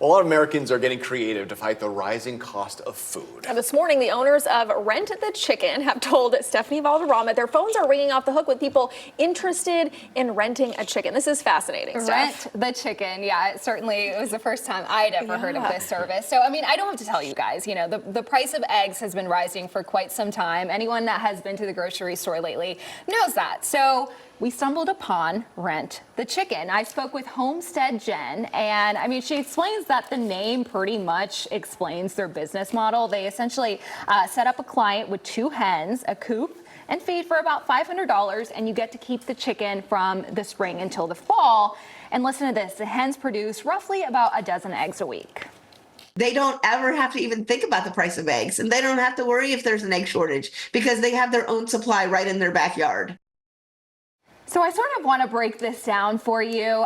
Well, a lot of Americans are getting creative to fight the rising cost of food. And this morning, the owners of Rent the Chicken have told Stephanie Valderrama their phones are ringing off the hook with people interested in renting a chicken. This is fascinating, Steph. Rent the Chicken. Yeah, it was the first time I'd ever heard of this service. So, I mean, I don't have to tell you guys, you know, the price of eggs has been rising for quite some time. Anyone that has been to the grocery store lately knows that. So we stumbled upon Rent the Chicken. I spoke with Homestead Jen, and I mean, she explains that the name pretty much explains their business model. They essentially set up a client with 2 hens, a coop, and feed for about $500, and you get to keep the chicken from the spring until the fall. And listen to this, the hens produce roughly about a dozen eggs a week. They don't ever have to even think about the price of eggs, and they don't have to worry if there's an egg shortage because they have their own supply right in their backyard. So I sort of want to break this down for you.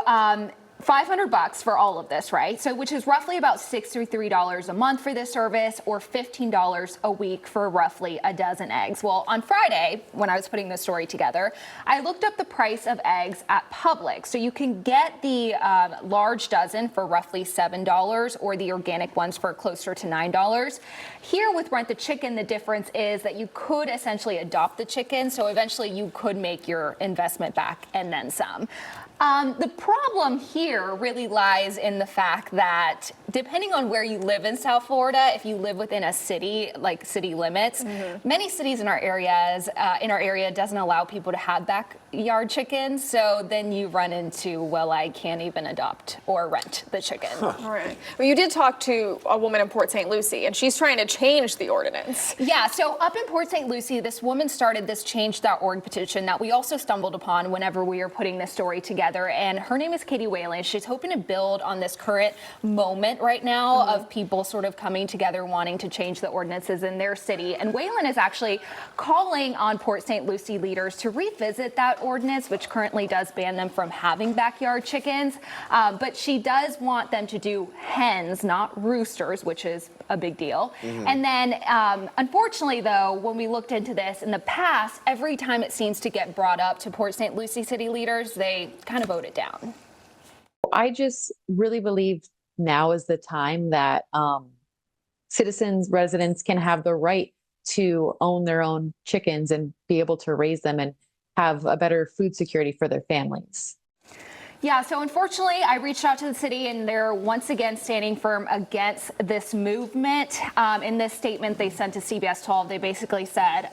$500 for all of this, right? So which is roughly about $63 a month for this service, or $15 a week for roughly a dozen eggs. Well, on Friday, when I was putting this story together, I looked up the price of eggs at Publix. So you can get the large dozen for roughly $7, or the organic ones for closer to $9. Here with Rent the Chicken, the difference is that you could essentially adopt the chicken, so eventually you could make your investment back and then some. The problem here really lies in the fact that depending on where you live in South Florida, if you live within a city, like city limits, many cities in our area doesn't allow people to have backyard chickens. So then you run into, well, I can't even adopt or rent the chicken. All right. Well, you did talk to a woman in Port St. Lucie, and she's trying to change the ordinance. Yeah, so up in Port St. Lucie, this woman started this change.org petition that we also stumbled upon whenever we were putting this story together. And her name is Katie Whalen. She's hoping to build on this current moment right now of people sort of coming together wanting to change the ordinances in their city. And Whalen is actually calling on Port St. Lucie leaders to revisit that ordinance, which currently does ban them from having backyard chickens. But she does want them to do hens, not roosters, which is a big deal. And then, unfortunately, though, when we looked into this in the past, every time it seems to get brought up to Port St. Lucie city leaders, they kind of vote it down. I just really believe now is the time that citizens, residents can have the right to own their own chickens and be able to raise them and have a better food security for their families. Yeah, so unfortunately, I reached out to the city, and they're once again standing firm against this movement. In this statement they sent to CBS 12, they basically said,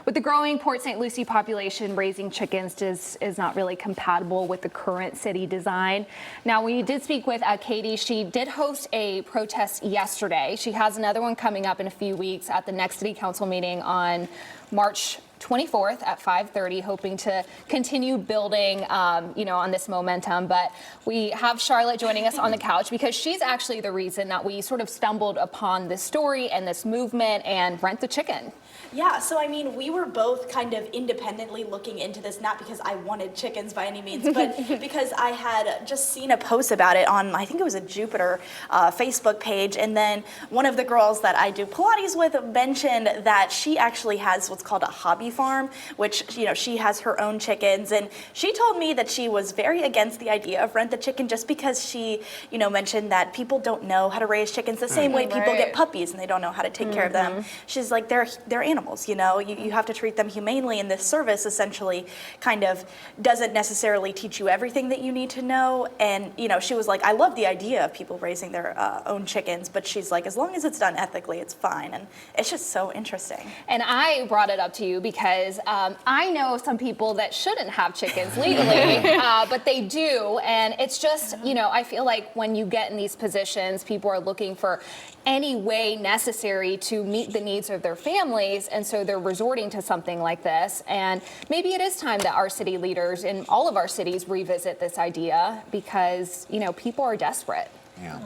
with the growing Port St. Lucie population, raising chickens is not really compatible with the current city design. Now, we did speak with Katie. She did host a protest yesterday. She has another one coming up in a few weeks at the next city council meeting on March 24th at 5:30, hoping to continue building, on this momentum. But we have Charlotte joining us on the couch because she's actually the reason that we sort of stumbled upon this story and this movement and Rent the Chicken. Yeah, so I mean, we were both kind of independently looking into this, not because I wanted chickens by any means, but because I had just seen a post about it on, I think it was a Jupiter Facebook page, and then one of the girls that I do Pilates with mentioned that she actually has what's called a hobby farm, which, she has her own chickens, and she told me that she was very against the idea of Rent the Chicken just because she, mentioned that people don't know how to raise chickens the same way people get puppies and they don't know how to take care of them. She's like, they're animals. You have to treat them humanely, and this service essentially kind of doesn't necessarily teach you everything that you need to know. And she was like, I love the idea of people raising their own chickens, but she's like, as long as it's done ethically, it's fine. And it's just so interesting. And I brought it up to you because I know some people that shouldn't have chickens legally, but they do. And it's just, I feel like when you get in these positions, people are looking for any way necessary to meet the needs of their families, and so they're resorting to something like this. And maybe it is time that our city leaders in all of our cities revisit this idea because, people are desperate. Yeah.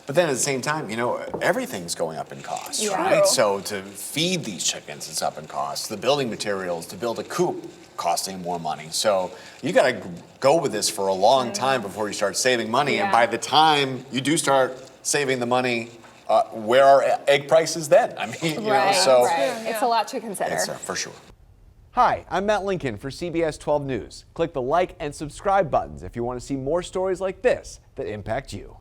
But then at the same time, everything's going up in cost, Yeah. right? So to feed these chickens, it's up in cost. The building materials to build a coop costing more money. So you got to go with this for a long time before you start saving money. Yeah. And by the time you do start saving the money, where are egg prices then? I mean, It's a lot to consider. It's, for sure. Hi, I'm Matt Lincoln for CBS 12 News. Click the like and subscribe buttons if you want to see more stories like this that impact you.